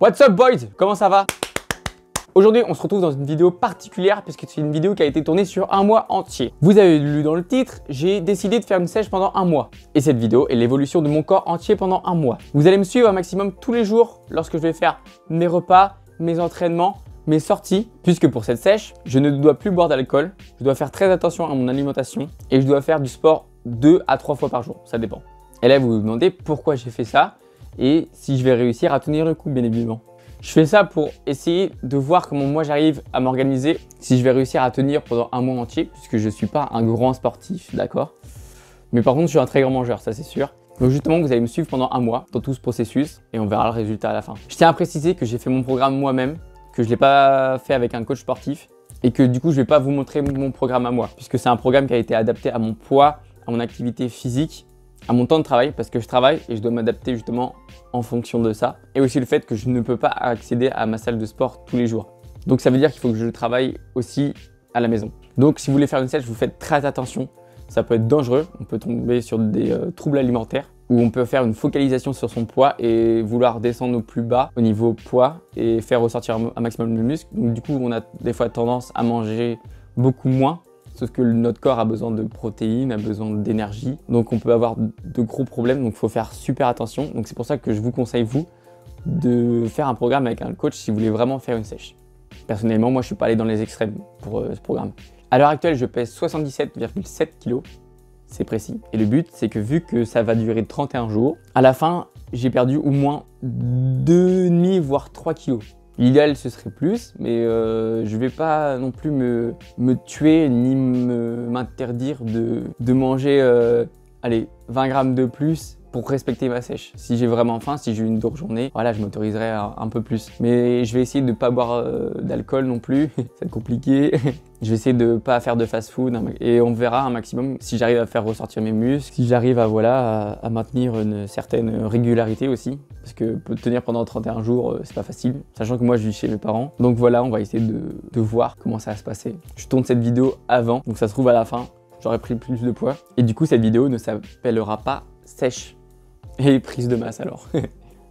What's up boys? Comment ça va? Aujourd'hui, on se retrouve dans une vidéo particulière puisque c'est une vidéo qui a été tournée sur un mois entier. Vous avez lu dans le titre, j'ai décidé de faire une sèche pendant un mois. Et cette vidéo est l'évolution de mon corps entier pendant un mois. Vous allez me suivre un maximum tous les jours lorsque je vais faire mes repas, mes entraînements, mes sorties. Puisque pour cette sèche, je ne dois plus boire d'alcool, je dois faire très attention à mon alimentation et je dois faire du sport 2 à 3 fois par jour, ça dépend. Et là, vous vous demandez pourquoi j'ai fait ça et si je vais réussir à tenir le coup, bien évidemment. Je fais ça pour essayer de voir comment moi j'arrive à m'organiser, si je vais réussir à tenir pendant un mois entier, puisque je ne suis pas un grand sportif, d'accord? Mais par contre, je suis un très grand mangeur, ça c'est sûr. Donc justement, vous allez me suivre pendant un mois dans tout ce processus et on verra le résultat à la fin. Je tiens à préciser que j'ai fait mon programme moi-même, que je ne l'ai pas fait avec un coach sportif et que du coup, je ne vais pas vous montrer mon programme à moi, puisque c'est un programme qui a été adapté à mon poids, à mon activité physique, à mon temps de travail, parce que je travaille et je dois m'adapter justement en fonction de ça. Et aussi le fait que je ne peux pas accéder à ma salle de sport tous les jours. Donc ça veut dire qu'il faut que je travaille aussi à la maison. Donc si vous voulez faire une sèche, vous faites très attention. Ça peut être dangereux, on peut tomber sur des troubles alimentaires où on peut faire une focalisation sur son poids et vouloir descendre au plus bas au niveau poids et faire ressortir un maximum de muscles. Donc du coup, on a des fois tendance à manger beaucoup moins. Sauf que notre corps a besoin de protéines, a besoin d'énergie. Donc on peut avoir de gros problèmes, donc il faut faire super attention. Donc c'est pour ça que je vous conseille, vous, de faire un programme avec un coach si vous voulez vraiment faire une sèche. Personnellement, moi je suis pas allé dans les extrêmes pour ce programme. À l'heure actuelle, je pèse 77,7 kg, c'est précis. Et le but, c'est que vu que ça va durer 31 jours, à la fin, j'ai perdu au moins 2,5 voire 3 kg. L'idéal, ce serait plus, mais je vais pas non plus me tuer ni m'interdire de manger allez, 20 grammes de plus pour respecter ma sèche. Si j'ai vraiment faim, si j'ai une dure journée, voilà, je m'autoriserai un peu plus. Mais je vais essayer de ne pas boire d'alcool non plus, c'est compliqué. Je vais essayer de ne pas faire de fast-food et on verra un maximum si j'arrive à faire ressortir mes muscles, si j'arrive à, voilà, à maintenir une certaine régularité aussi. Parce que tenir pendant 31 jours, c'est pas facile, sachant que moi je vis chez mes parents. Donc voilà, on va essayer de voir comment ça va se passer. Je tourne cette vidéo avant, donc ça se trouve à la fin, j'aurai pris plus de poids. Et du coup, cette vidéo ne s'appellera pas sèche et prise de masse alors.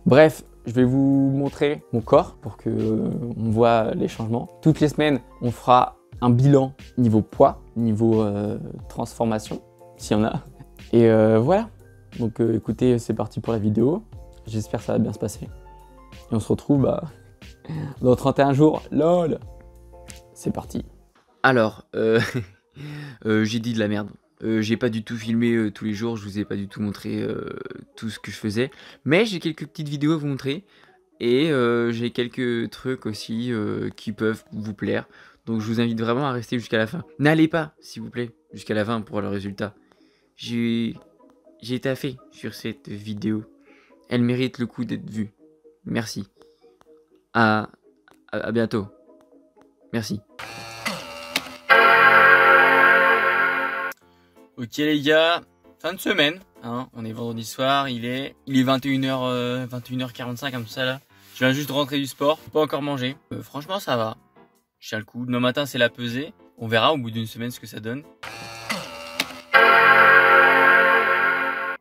Bref, je vais vous montrer mon corps pour que on voit les changements. Toutes les semaines, on fera un bilan niveau poids, niveau transformation, s'il y en a. Et voilà, donc écoutez, c'est parti pour la vidéo. J'espère que ça va bien se passer. Et on se retrouve dans 31 jours. LOL. C'est parti. Alors, j'ai dit de la merde. J'ai pas du tout filmé tous les jours, je vous ai pas du tout montré tout ce que je faisais. Mais j'ai quelques petites vidéos à vous montrer. Et j'ai quelques trucs aussi qui peuvent vous plaire. Donc je vous invite vraiment à rester jusqu'à la fin. N'allez pas, s'il vous plaît, jusqu'à la fin pour le résultat. J'ai taffé sur cette vidéo. Elle mérite le coup d'être vue. Merci. À bientôt. Merci. Ok les gars, fin de semaine. Hein, on est vendredi soir, il est 21h, 21h45 comme ça là. Je viens juste de rentrer du sport, pas encore mangé. Franchement ça va. Je tiens le coup. Demain matin c'est la pesée. On verra au bout d'une semaine ce que ça donne.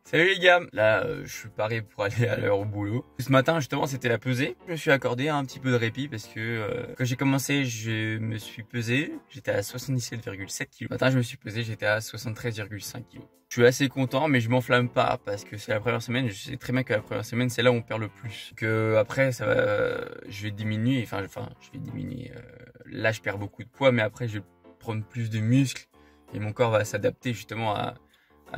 Salut les gars, là je suis paré pour aller à l'heure au boulot. Ce matin justement c'était la pesée. Je me suis accordé un petit peu de répit parce que quand j'ai commencé je me suis pesé, j'étais à 77,7 kg. Ce matin je me suis pesé, j'étais à 73,5 kg. Je suis assez content mais je m'enflamme pas parce que c'est la première semaine. Je sais très bien que la première semaine c'est là où on perd le plus. Que après ça va, je vais diminuer, enfin je vais diminuer. Là je perds beaucoup de poids mais après je vais prendre plus de muscles et mon corps va s'adapter justement à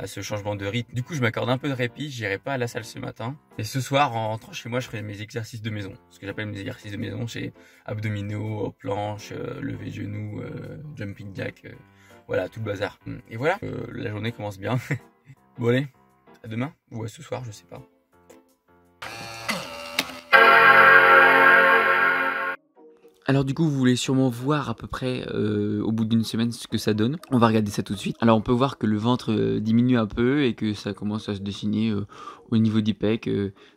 ce changement de rythme. Du coup, je m'accorde un peu de répit, j'irai pas à la salle ce matin. Et ce soir, en rentrant chez moi, je ferai mes exercices de maison. Ce que j'appelle mes exercices de maison, c'est abdominaux, planches, lever de genoux, jumping jack, voilà, tout le bazar. Et voilà, la journée commence bien. Bon allez, à demain, ou à ce soir, je sais pas. Alors du coup vous voulez sûrement voir à peu près au bout d'une semaine ce que ça donne. On va regarder ça tout de suite. Alors on peut voir que le ventre diminue un peu et que ça commence à se dessiner au niveau des pecs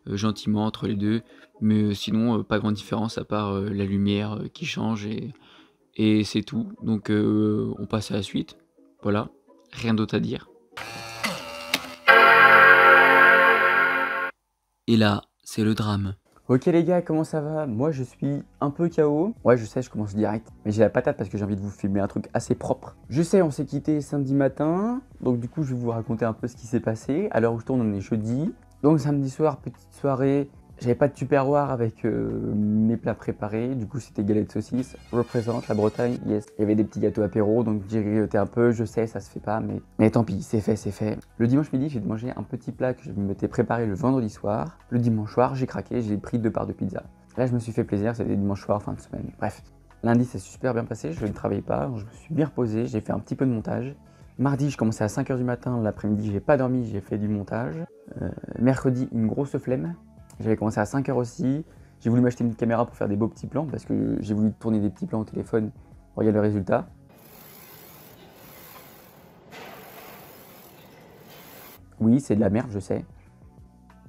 gentiment entre les deux. Mais sinon pas grande différence à part la lumière qui change et c'est tout. Donc on passe à la suite. Voilà, rien d'autre à dire. Et là c'est le drame. Ok les gars, comment ça va? Moi je suis un peu KO. Ouais je sais, je commence direct. Mais j'ai la patate parce que j'ai envie de vous filmer un truc assez propre. Je sais, on s'est quitté samedi matin. Donc du coup je vais vous raconter un peu ce qui s'est passé. À l'heure où je tourne, on est jeudi. Donc samedi soir, petite soirée. J'avais pas de tupperware avec mes plats préparés. Du coup c'était galette saucisse. Représente la Bretagne, yes. Il y avait des petits gâteaux apéro. Donc j'ai grignoté un peu. Je sais, ça se fait pas. Mais tant pis, c'est fait, c'est fait. Le dimanche midi, j'ai mangé un petit plat que je m'étais préparé le vendredi soir. Le dimanche soir, j'ai craqué, j'ai pris 2 parts de pizza. Là, je me suis fait plaisir, c'était dimanche soir, fin de semaine. Bref, lundi, ça s'est super bien passé, je ne travaillais pas, je me suis bien reposé, j'ai fait un petit peu de montage. Mardi, je commençais à 5 h du matin, l'après-midi, j'ai pas dormi, j'ai fait du montage. Mercredi, une grosse flemme. J'avais commencé à 5 h aussi. J'ai voulu m'acheter une caméra pour faire des beaux petits plans parce que j'ai voulu tourner des petits plans au téléphone. Regarde le résultat. Oui, c'est de la merde, je sais.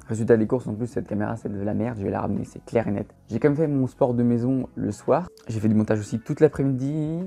Résultat des courses, en plus, cette caméra, c'est de la merde, je vais la ramener, c'est clair et net. J'ai quand même fait mon sport de maison le soir. J'ai fait du montage aussi toute l'après-midi.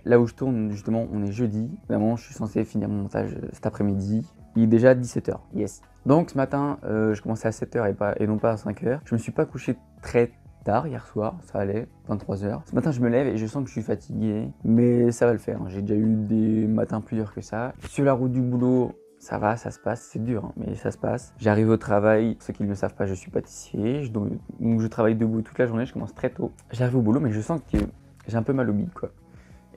Là où je tourne, justement, on est jeudi. Vraiment, je suis censé finir mon montage cet après-midi. Il est déjà 17 h, yes. Donc ce matin, je commençais à 7 h et non pas à 5 h. Je me suis pas couché très tard hier soir, ça allait, 23 h. Ce matin, je me lève et je sens que je suis fatigué, mais ça va le faire. J'ai déjà eu des matins plus durs que ça. Sur la route du boulot, ça va, ça se passe, c'est dur, hein, mais ça se passe. J'arrive au travail, ceux qui ne le savent pas, je suis pâtissier, donc je travaille debout toute la journée, je commence très tôt. J'arrive au boulot, mais je sens que j'ai un peu mal au bide, quoi.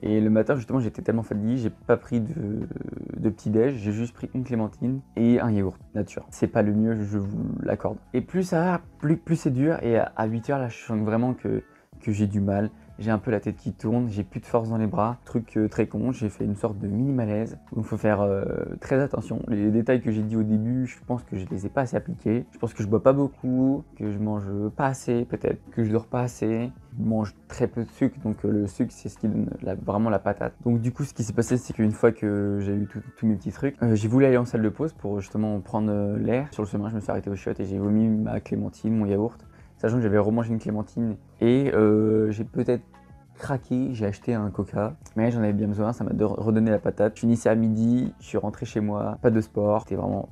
Et le matin, justement, j'étais tellement fatigué, j'ai pas pris de petit-déj, j'ai juste pris une clémentine et un yaourt nature. C'est pas le mieux, je vous l'accorde. Et plus ça va, plus c'est dur, et à 8 h, là, je sens vraiment que j'ai du mal. J'ai un peu la tête qui tourne, j'ai plus de force dans les bras. Truc très con, j'ai fait une sorte de mini malaise. Donc il faut faire très attention. Les détails que j'ai dit au début, je pense que je les ai pas assez appliqués. Je pense que je bois pas beaucoup, que je mange pas assez peut-être, que je dors pas assez. Je mange très peu de sucre, donc le sucre c'est ce qui donne vraiment la patate. Donc du coup ce qui s'est passé c'est qu'une fois que j'ai eu tous mes petits trucs, j'ai voulu aller en salle de pause pour justement prendre l'air. Sur le chemin je me suis arrêté au shot et j'ai vomi ma clémentine, mon yaourt. Sachant que j'avais remangé une clémentine et j'ai peut-être craqué, j'ai acheté un coca, mais j'en avais bien besoin, ça m'a redonné la patate. Je finissais à midi, je suis rentré chez moi, pas de sport, c'était vraiment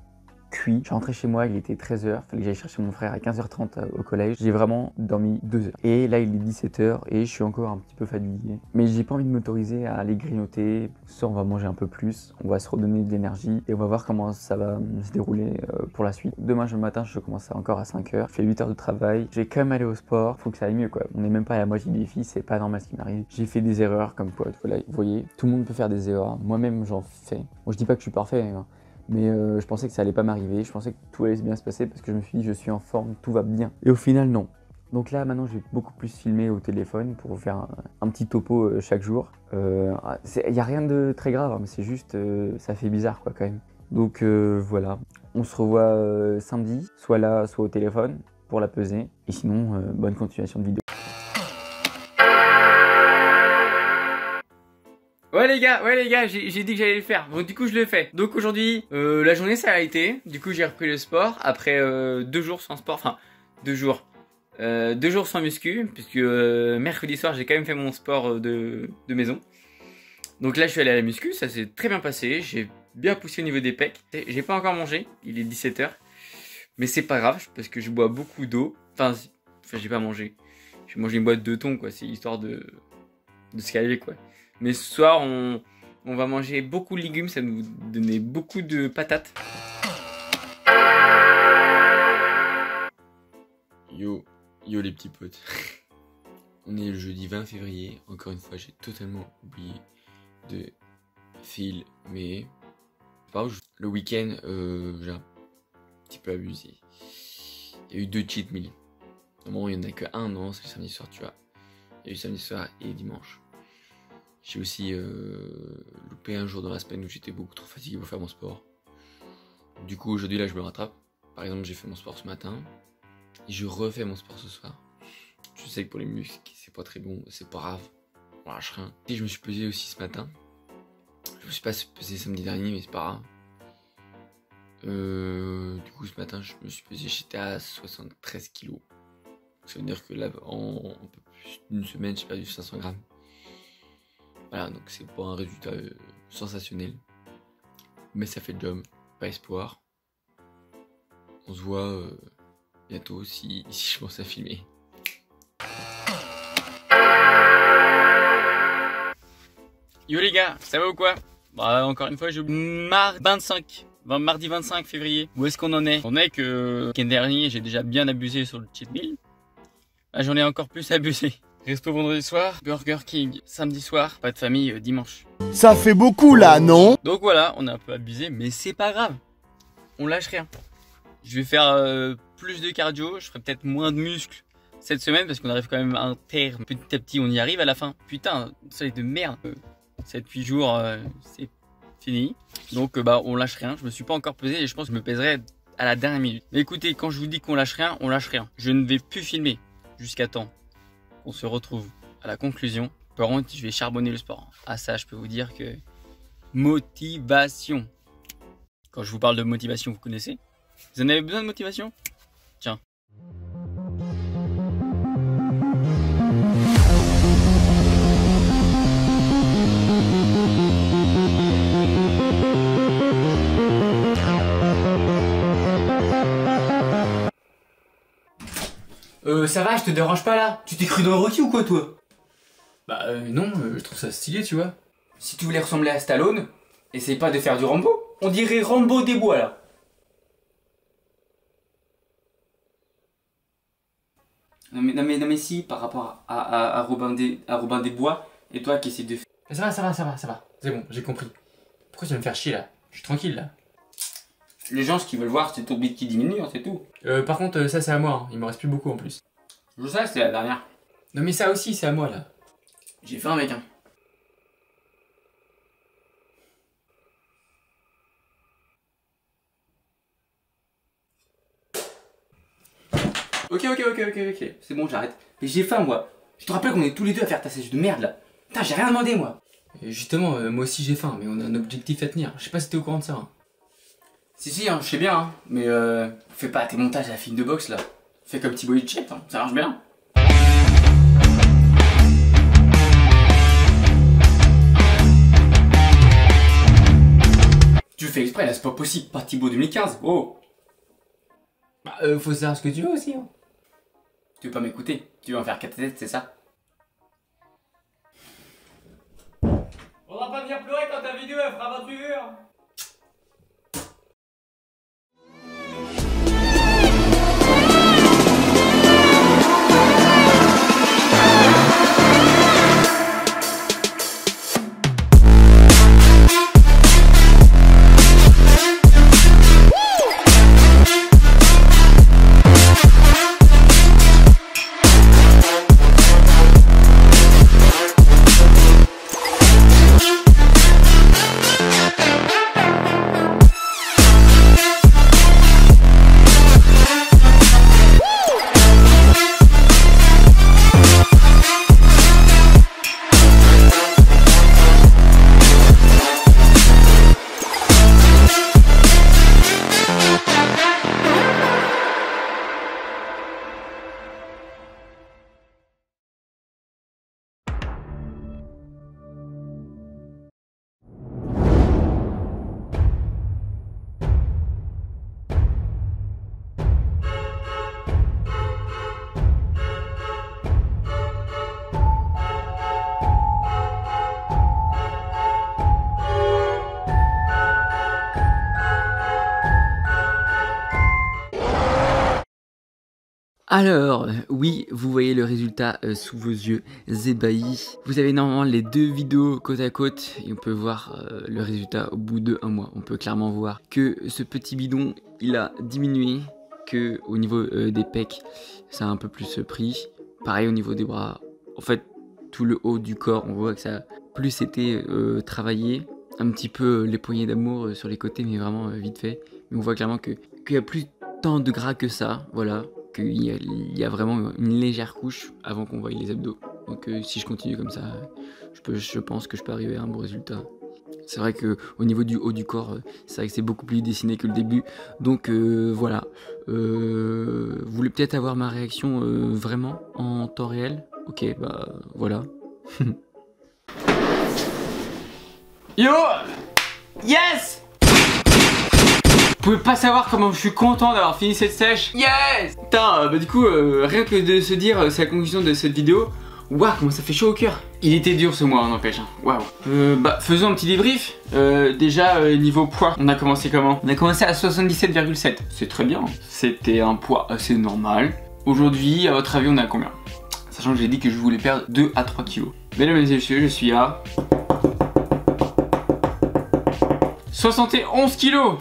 cuit. Je suis rentré chez moi, il était 13 h, fallait que j'aille chercher mon frère à 15 h 30 au collège. J'ai vraiment dormi 2 heures. Et là il est 17 h et je suis encore un petit peu fatigué. Mais j'ai pas envie de m'autoriser à aller grignoter. Ce soir on va manger un peu plus, on va se redonner de l'énergie et on va voir comment ça va se dérouler pour la suite. Demain matin je commence encore à 5 h, je fais 8 heures de travail. Je vais quand même aller au sport, faut que ça aille mieux quoi. On n'est même pas à la moitié du défi, c'est pas normal ce qui m'arrive. J'ai fait des erreurs comme quoi, voilà, vous voyez, tout le monde peut faire des erreurs. Moi-même j'en fais. Moi je dis pas que je suis parfait, hein. Mais je pensais que ça allait pas m'arriver, je pensais que tout allait bien se passer parce que je me suis dit je suis en forme, tout va bien. Et au final non. Donc là maintenant je vais beaucoup plus filmer au téléphone pour vous faire un petit topo chaque jour. Il n'y a rien de très grave, hein, mais c'est juste, ça fait bizarre quoi quand même. Donc voilà, on se revoit samedi, soit là, soit au téléphone pour la peser. Et sinon, bonne continuation de vidéo. Ouais les gars, j'ai dit que j'allais le faire. Donc du coup je le fais. Donc aujourd'hui, la journée ça a été. Du coup j'ai repris le sport après 2 jours sans sport. Enfin 2 jours. 2 jours sans muscu. Puisque mercredi soir j'ai quand même fait mon sport de maison. Donc là je suis allé à la muscu, ça s'est très bien passé. J'ai bien poussé au niveau des pecs. J'ai pas encore mangé, il est 17 h. Mais c'est pas grave parce que je bois beaucoup d'eau. Enfin j'ai pas mangé. J'ai mangé une boîte de thon quoi, c'est histoire de se caler quoi. Mais ce soir, on va manger beaucoup de légumes, ça nous donnait beaucoup de patates. Yo les petits potes. On est le jeudi 20 février. Encore une fois, j'ai totalement oublié de filmer. Le week-end, j'ai un petit peu abusé. Il y a eu 2 cheat meals. Normalement, il n'y en a que un, non, c'est le samedi soir, tu vois. Il y a eu samedi soir et dimanche. J'ai aussi loupé un jour dans la semaine où j'étais beaucoup trop fatigué pour faire mon sport. Du coup aujourd'hui là je me rattrape. Par exemple j'ai fait mon sport ce matin et je refais mon sport ce soir. Je sais que pour les muscles c'est pas très bon, c'est pas grave, on lâche rien. Et je me suis pesé aussi ce matin. Je me suis pas pesé samedi dernier mais c'est pas grave. Du coup ce matin je me suis pesé, j'étais à 73 kg. Ça veut dire que là en un peu plus d'une semaine j'ai perdu 500 grammes. Voilà, donc c'est pas un résultat sensationnel. Mais ça fait le job, pas espoir. On se voit bientôt si je pense à filmer. Yo les gars, ça va ou quoi? Bah encore une fois, mardi 25 février. Où est-ce qu'on en est? On est que le week-end dernier, j'ai déjà bien abusé sur le cheat meal. Là, j'en ai encore plus abusé. Resto vendredi soir, Burger King samedi soir, pas de famille dimanche. Ça fait beaucoup là, non? Donc voilà, on a un peu abusé, mais c'est pas grave. On lâche rien. Je vais faire plus de cardio, je ferai peut-être moins de muscles cette semaine parce qu'on arrive quand même à un terme. Petit à petit, on y arrive à la fin. Putain, soleil de merde. 7-8 jours, c'est fini. Donc bah on lâche rien. Je me suis pas encore pesé et je pense que je me pèserai à la dernière minute. Mais écoutez, quand je vous dis qu'on lâche rien, on lâche rien. Je ne vais plus filmer jusqu'à temps qu'on se retrouve à la conclusion. Par contre, je vais charbonner le sport. Ah ça, je peux vous dire que motivation. Quand je vous parle de motivation, vous connaissez? Vous en avez besoin de motivation? Tiens. Ça va, je te dérange pas là? Tu t'es cru dans Rocky ou quoi toi? Bah non, je trouve ça stylé tu vois. Si tu voulais ressembler à Stallone, essaye pas de faire du Rambo. On dirait Rambo des bois là. Non mais si, par rapport à Robin des Bois, et toi qui essaies de... Ça va. C'est bon, j'ai compris. Pourquoi tu vas me faire chier là? Je suis tranquille là. Les gens, ce qu'ils veulent voir, c'est ton bit qui diminue, hein, c'est tout. Par contre, ça c'est à moi, hein. Il me reste plus beaucoup en plus. Je sais, c'est la dernière. Non mais ça aussi, c'est à moi là. J'ai faim mec, hein. Ok, c'est bon, j'arrête. Mais j'ai faim moi. Je te rappelle qu'on est tous les deux à faire ta sèche de merde là. Putain, j'ai rien demandé moi. Et justement, moi aussi j'ai faim, mais on a un objectif à tenir. Je sais pas si t'es au courant de ça. Hein. Si, hein, je sais bien, hein. Mais fais pas tes montages à la film de boxe là. Fais comme Thibaut Inchep, hein. Ça marche bien. Tu le fais exprès là, c'est pas possible, pas Thibaut 2015, oh. Bah faut savoir ce que tu veux aussi, hein. Tu veux pas m'écouter, tu veux en faire 4 têtes, c'est ça? Faudra pas venir pleurer quand ta vidéo elle fera 28 vues. Alors, oui, vous voyez le résultat sous vos yeux ébahis. Vous avez normalement les deux vidéos côte à côte et on peut voir le résultat au bout de 1 mois. On peut clairement voir que ce petit bidon, il a diminué, que au niveau des pecs, ça a un peu plus pris. Pareil au niveau des bras. En fait, tout le haut du corps, on voit que ça a plus été travaillé. Un petit peu les poignées d'amour sur les côtés, mais vraiment vite fait. Mais on voit clairement qu'il y a plus tant de gras que ça, voilà. Il y a vraiment une légère couche avant qu'on voie les abdos. Donc si je continue comme ça, je pense que je peux arriver à un bon résultat. C'est vrai que au niveau du haut du corps, c'est vrai que c'est beaucoup plus dessiné que le début. Donc voilà. Vous voulez peut-être avoir ma réaction vraiment en temps réel? Ok, bah voilà. Yo! Yes! pouvez pas savoir comment je suis content d'avoir fini cette sèche. Yes. Putain, bah du coup, rien que de se dire, c'est la conclusion de cette vidéo. Waouh, comment ça fait chaud au cœur. Il était dur ce mois, n'empêche. Waouh. Bah, faisons un petit débrief. Déjà, niveau poids, on a commencé comment? On a commencé à 77,7. C'est très bien. C'était un poids assez normal. Aujourd'hui, à votre avis, on est à combien? Sachant que j'ai dit que je voulais perdre 2 à 3 kilos. Mesdames et messieurs, je suis à 71 kilos.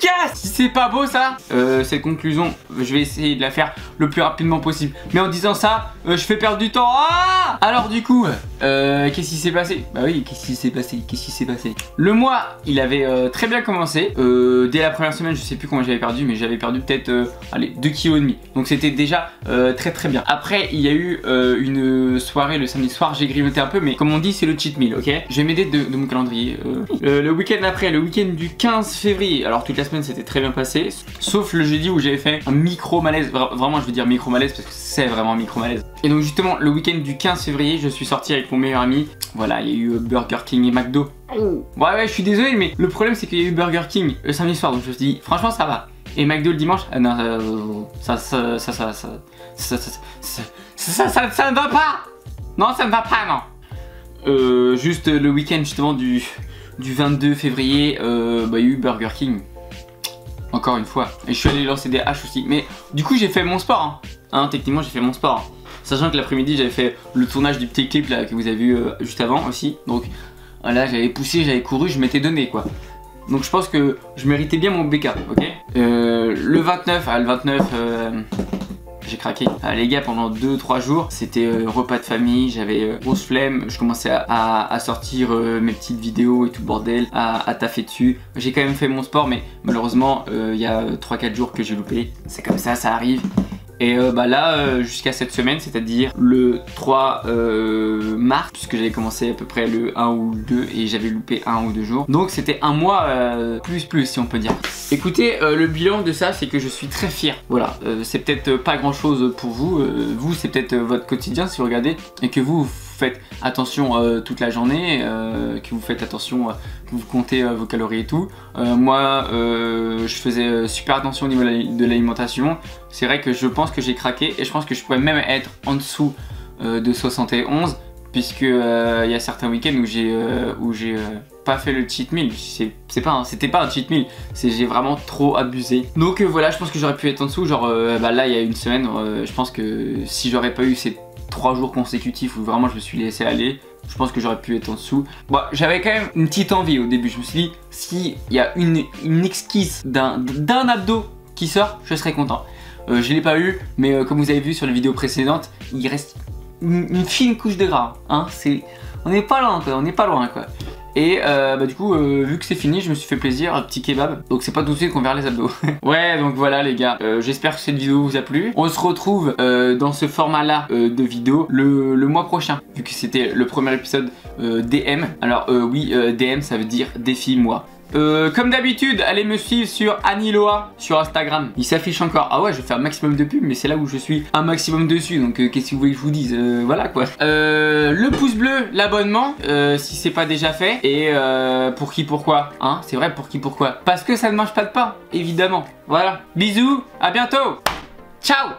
Yes. Si c'est pas beau ça, cette conclusion, je vais essayer de la faire le plus rapidement possible. Mais en disant ça, je fais perdre du temps. Ah. Alors du coup, qu'est-ce qui s'est passé? Bah oui, qu'est-ce qui s'est passé? Le mois, il avait très bien commencé. Dès la première semaine, je sais plus combien j'avais perdu, mais j'avais perdu peut-être, allez, 2,5 kg. Donc c'était déjà très bien. Après, il y a eu une soirée le samedi soir, j'ai grignoté un peu, mais comme on dit, c'est le cheat meal, ok? Je vais m'aider de mon calendrier. Le week-end après, le week-end du 15 février, alors toute la semaine c'était très bien passé, sauf le jeudi où j'avais fait un micro malaise. Vraiment, je veux dire micro malaise parce que c'est vraiment un micro malaise. Et donc justement, le week-end du 15 février, je suis sorti avec mon meilleur ami. Voilà, il y a eu Burger King et McDo. Ouais, je suis désolé, mais le problème c'est qu'il y a eu Burger King le samedi soir, donc je me suis dit, franchement, ça va. Et McDo le dimanche, non, ça ne va pas. Non, ça ne va pas, non. Juste le week-end justement du 22 février, bah, il y a eu Burger King. Encore une fois. Et je suis allé lancer des haches aussi. Mais du coup, j'ai fait mon sport. Techniquement, j'ai fait mon sport. Sachant que l'après-midi, j'avais fait le tournage du petit clip là, que vous avez vu juste avant aussi. Donc là, j'avais poussé, j'avais couru, je m'étais donné quoi. Donc je pense que je méritais bien mon BK, ok. Le 29, j'ai craqué. Les gars, pendant 2-3 jours, c'était repas de famille, j'avais grosse flemme, je commençais à sortir mes petites vidéos et tout le bordel, à taffer dessus. J'ai quand même fait mon sport, mais malheureusement, il y a 3-4 jours que j'ai loupé. C'est comme ça arrive. Et bah là, jusqu'à cette semaine, c'est-à-dire le 3 mars, puisque j'avais commencé à peu près le 1 ou le 2 et j'avais loupé 1 ou 2 jours. Donc c'était un mois plus si on peut dire. Écoutez, le bilan de ça, c'est que je suis très fier. Voilà, c'est peut-être pas grand-chose pour vous. Vous, c'est peut-être votre quotidien si vous regardez et que vous faites attention toute la journée, que vous faites attention, que vous comptez vos calories et tout. Moi, je faisais super attention au niveau de l'alimentation. C'est vrai que je pense que j'ai craqué et je pense que je pourrais même être en dessous de 71 puisque il y a certains week-ends où j'ai pas fait le cheat meal. C'était pas un cheat meal, j'ai vraiment trop abusé. Donc voilà, je pense que j'aurais pu être en dessous. Genre bah là il y a une semaine, je pense que si j'aurais pas eu ces 3 jours consécutifs où vraiment je me suis laissé aller, je pense que j'aurais pu être en dessous. Bon, j'avais quand même une petite envie au début. Je me suis dit, s'il y a une esquisse d'un abdo qui sort, je serais content. Je l'ai pas eu, mais comme vous avez vu sur les vidéos précédentes, il reste une fine couche de gras. On n'est pas loin quoi, on n'est pas loin quoi. Et bah du coup, vu que c'est fini, je me suis fait plaisir, un petit kebab. Donc c'est pas tout de suite qu'on verra les abdos. Ouais, donc voilà les gars, j'espère que cette vidéo vous a plu. On se retrouve dans ce format-là de vidéo le mois prochain. Vu que c'était le premier épisode DM. Alors oui, DM ça veut dire défi moi. Comme d'habitude, allez me suivre sur Aniloa sur Instagram. Il s'affiche encore. Ah ouais, je fais un maximum de pubs, mais c'est là où je suis un maximum dessus. Donc qu'est-ce que vous voulez que je vous dise, voilà quoi. Le pouce bleu, l'abonnement, si c'est pas déjà fait. Et pour qui, pourquoi, hein? C'est vrai, pour qui, pourquoi? Parce que ça ne mange pas de pain, évidemment. Voilà. Bisous, à bientôt. Ciao.